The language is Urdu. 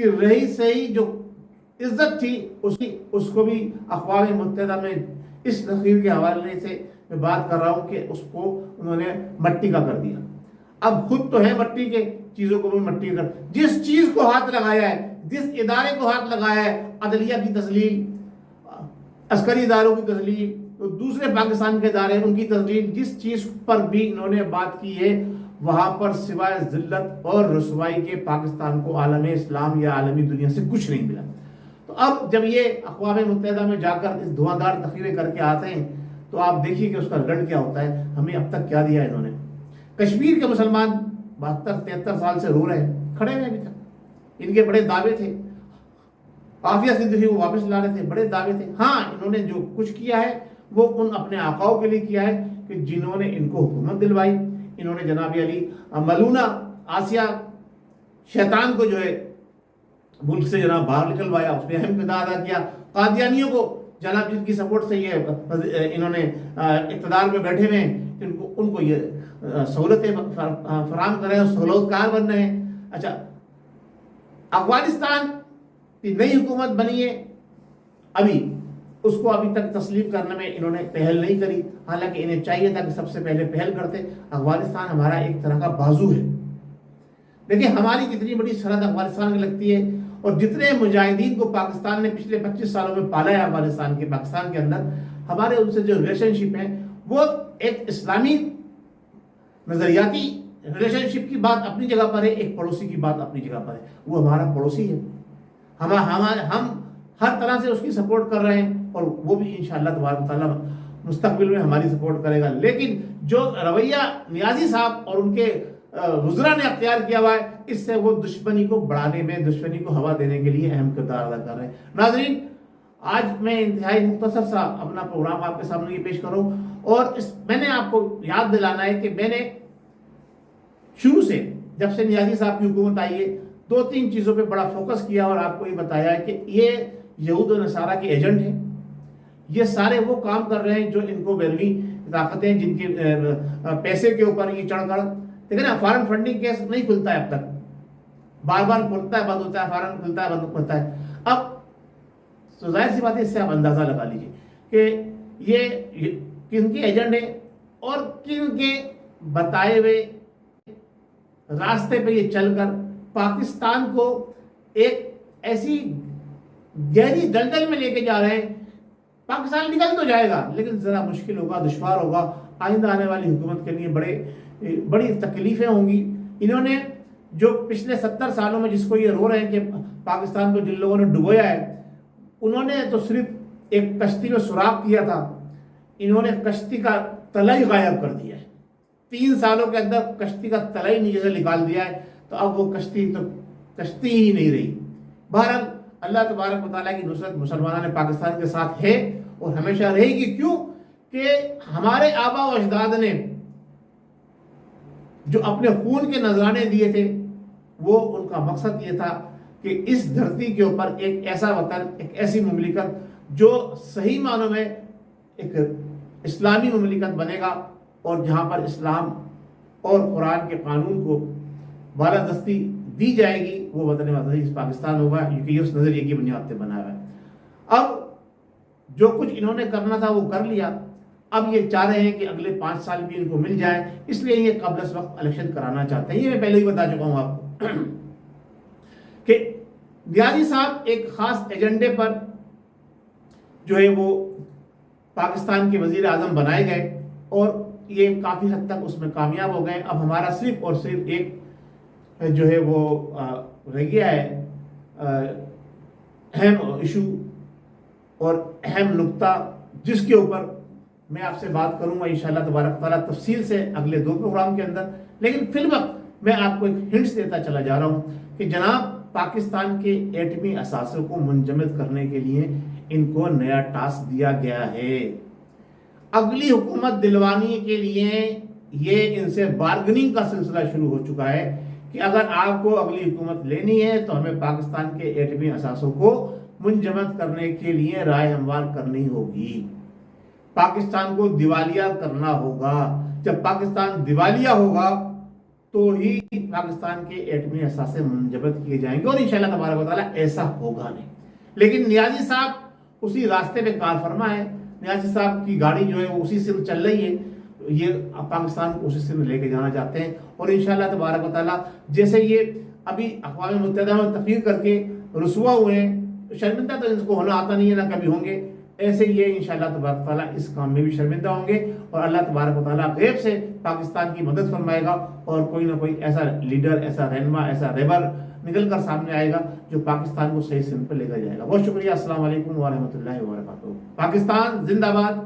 کہ رہی سہی جو عزت تھی اس کو بھی اقوام متحدہ میں اس تقریر کے حوالے سے میں بات کر رہا ہوں کہ اس کو انہوں نے مٹی کا کر دیا. اب خود تو ہے مٹی کے، چیزوں کو بھی مٹی کر، جس چیز کو ہاتھ لگایا ہے، جس ادارے کو ہاتھ لگایا ہے، عدلیہ کی تسلیل، عسکری اداروں کی تسلیل، دوسرے پاکستان کے ادارے ان کی تسلیل، جس چیز پر بھی انہوں نے بات کی ہے وہاں پر سوائے ذلت اور رسوائی کے پاکستان کو عالم اسلام یا عالمی دنیا سے کچھ نہیں ملا. تو اب جب یہ اقوام متحدہ میں جا کر اس دھواں دار تقریریں کر کے آتے ہیں تو آپ دیکھیے کہ اس کا رزلٹ کیا ہوتا ہے. ہمیں اب تک کیا دیا انہوں نے. کشمیر کے مسلمان 72-73 سال سے رو رہے ہیں، کھڑے ہیں ابھی تک. ان کے بڑے دعوے تھے، عافیہ صدیقی کو واپس لا رہے تھے، بڑے دعوے تھے. ہاں انہوں نے جو کچھ کیا ہے وہ ان اپنے آقاؤں کے لیے کیا ہے کہ جنہوں نے ان کو حکومت دلوائی. انہوں نے جناب علی ملونہ آسیہ شیطان کو جو ہے ملک سے جناب باہر نکلوایا، اس نے اہم کردار ادا کیا. قادیانیوں کو جناب جن کی سپورٹ سے یہ انہوں نے اقتدار میں بیٹھے ہوئے ہیں ان کو یہ سہولتیں فراہم کر رہے ہیں، سہولت کار بن رہے ہیں. اچھا، افغانستان کی نئی حکومت بنی ہے، ابھی اس کو ابھی تک تسلیم کرنے میں انہوں نے پہل نہیں کری، حالانکہ انہیں چاہیے تھا کہ سب سے پہلے پہل کرتے. افغانستان ہمارا ایک طرح کا بازو ہے. دیکھیں ہماری کتنی بڑی سرحد افغانستان کی لگتی ہے، اور جتنے مجاہدین کو پاکستان نے پچھلے 25 سالوں میں پالا ہے افغانستان کے اندر، ہمارے ان سے جو ریلیشن شپ ہیں وہ ایک اسلامی نظریاتی ریلیشن شپ کی بات اپنی جگہ پر ہے، ایک پڑوسی کی بات اپنی جگہ پر ہے. وہ ہمارا پڑوسی ہے، ہم ہر طرح سے اس کی سپورٹ کر رہے ہیں، اور وہ بھی انشاءاللہ تبارک تعالیٰ مستقبل میں ہماری سپورٹ کرے گا. لیکن جو رویہ نیازی صاحب اور ان کے وزراء نے اختیار کیا ہوا ہے، اس سے وہ دشمنی کو بڑھانے میں، دشمنی کو ہوا دینے کے لیے اہم کردار ادا کر رہے ہیں. ناظرین، آج میں انتہائی مختصر سا اپنا پروگرام آپ کے سامنے یہ پیش کروں، اور میں نے آپ کو یاد دلانا ہے کہ میں نے شروع سے جب سے نیازی صاحب کی حکومت آئی ہے 2-3 چیزوں پہ بڑا فوکس کیا، اور آپ کو یہ بتایا ہے کہ یہ یہود و نصارہ کے ایجنٹ ہیں. یہ سارے وہ کام کر رہے ہیں جو ان کو بیرونی طاقتیں، جن کے پیسے کے اوپر یہ چڑھ کر، دیکھیں نا، فارن فنڈنگ کیس نہیں کھلتا ہے اب تک، بار بار کھلتا ہے بند ہوتا ہے، فارن کھلتا ہے بند ہوتا ہے. اب تو ظاہر سی بات ہے، اس سے آپ اندازہ لگا لیجیے کہ یہ کن کے ایجنٹ ہیں اور کن کے بتائے ہوئے راستے پہ یہ چل کر پاکستان کو ایک ایسی گہری دلدل میں لے کے جا رہے ہیں. پاکستان نکل تو جائے گا لیکن ذرا مشکل ہوگا، دشوار ہوگا. آئندہ آنے والی حکومت کے لیے بڑی تکلیفیں ہوں گی. انہوں نے جو پچھلے 70 سالوں میں جس کو یہ رو رہے ہیں کہ پاکستان کو جن لوگوں نے ڈبویا ہے، انہوں نے تو صرف ایک کشتی میں سوراخ کیا تھا، انہوں نے کشتی کا تلا ہی غائب کر دیا ہے. 3 سالوں کے اندر کشتی کا تلا ہی نیچے سے نکال دیا ہے. تو اب وہ کشتی ہی نہیں رہی. بہرحال اللہ تبارک و تعالیٰ کی نصرت مسلمانوں نے پاکستان کے ساتھ ہے اور ہمیشہ رہے گی. کیوں کہ ہمارے آبا و اجداد نے جو اپنے خون کے نذرانے دیے تھے، وہ ان کا مقصد یہ تھا کہ اس دھرتی کے اوپر ایک ایسا وطن، ایک ایسی مملکت جو صحیح معنوں میں ایک اسلامی مملکت بنے گا، اور جہاں پر اسلام اور قرآن کے قانون کو بالادستی دی جائے گی، وہ وطن مقدس پاکستان ہوگا، کیونکہ یہ اس نظریے کی بنیاد پہ بنا ہوا ہے. اب جو کچھ انہوں نے کرنا تھا وہ کر لیا. اب یہ چاہ رہے ہیں کہ اگلے 5 سال بھی ان کو مل جائے، اس لیے یہ قبل اس وقت الیکشن کرانا چاہتے ہیں. یہ میں پہلے ہی بتا چکا ہوں آپ کو کہ نیازی صاحب ایک خاص ایجنڈے پر جو ہے وہ پاکستان کے وزیر اعظم بنائے گئے، اور یہ کافی حد تک اس میں کامیاب ہو گئے. اب ہمارا صرف اور صرف ایک جو ہے وہ رہ گیا ہے اہم ایشو اور اہم نقطہ، جس کے اوپر میں آپ سے بات کروں گا انشاءاللہ تبارک تعالیٰ تفصیل سے اگلے 2 پروگرام کے اندر. لیکن فی الوقت میں آپ کو ایک ہنٹس دیتا چلا جا رہا ہوں کہ جناب پاکستان کے ایٹمی اثاثوں کو منجمد کرنے کے لیے ان کو نیا ٹاسک دیا گیا ہے. اگلی حکومت دلوانے کے لیے یہ ان سے بارگننگ کا سلسلہ شروع ہو چکا ہے کہ اگر آپ کو اگلی حکومت لینی ہے تو ہمیں پاکستان کے ایٹمی اثاثوں کو منجمد کرنے کے لیے رائے ہموار کرنی ہوگی. پاکستان کو دیوالیہ کرنا ہوگا. جب پاکستان دیوالیہ ہوگا تو ہی پاکستان کے ایٹمی اثاثے منجمد کیے جائیں گے، اور انشاءاللہ تبارک و تعالیٰ ایسا ہوگا نہیں۔ لیکن نیازی صاحب اسی راستے پہ کار فرما ہے، نیازی صاحب کی گاڑی جو ہے وہ اسی سے چل رہی ہے، یہ پاکستان کو اسی سے لے کے جانا چاہتے ہیں، اور انشاءاللہ تبارک و تعالیٰ جیسے یہ ابھی اقوام متحدہ میں تقریر کر کے رسوا ہوئے ہیں، شرمندہ تو ان کو ہونا آتا نہیں ہے، نہ کبھی ہوں گے، ایسے یہ انشاءاللہ تبارک و تعالیٰ اس کام میں بھی شرمندہ ہوں گے، اور اللہ تبارک و تعالیٰ غیب سے پاکستان کی مدد فرمائے گا، اور کوئی نہ کوئی ایسا لیڈر، ایسا رہنما، ایسا ریبر نکل کر سامنے آئے گا جو پاکستان کو صحیح سمت پہ لے کر جائے گا۔ بہت شکریہ، السلام علیکم ورحمۃ اللہ وبرکاتہ۔ پاکستان زندہ باد۔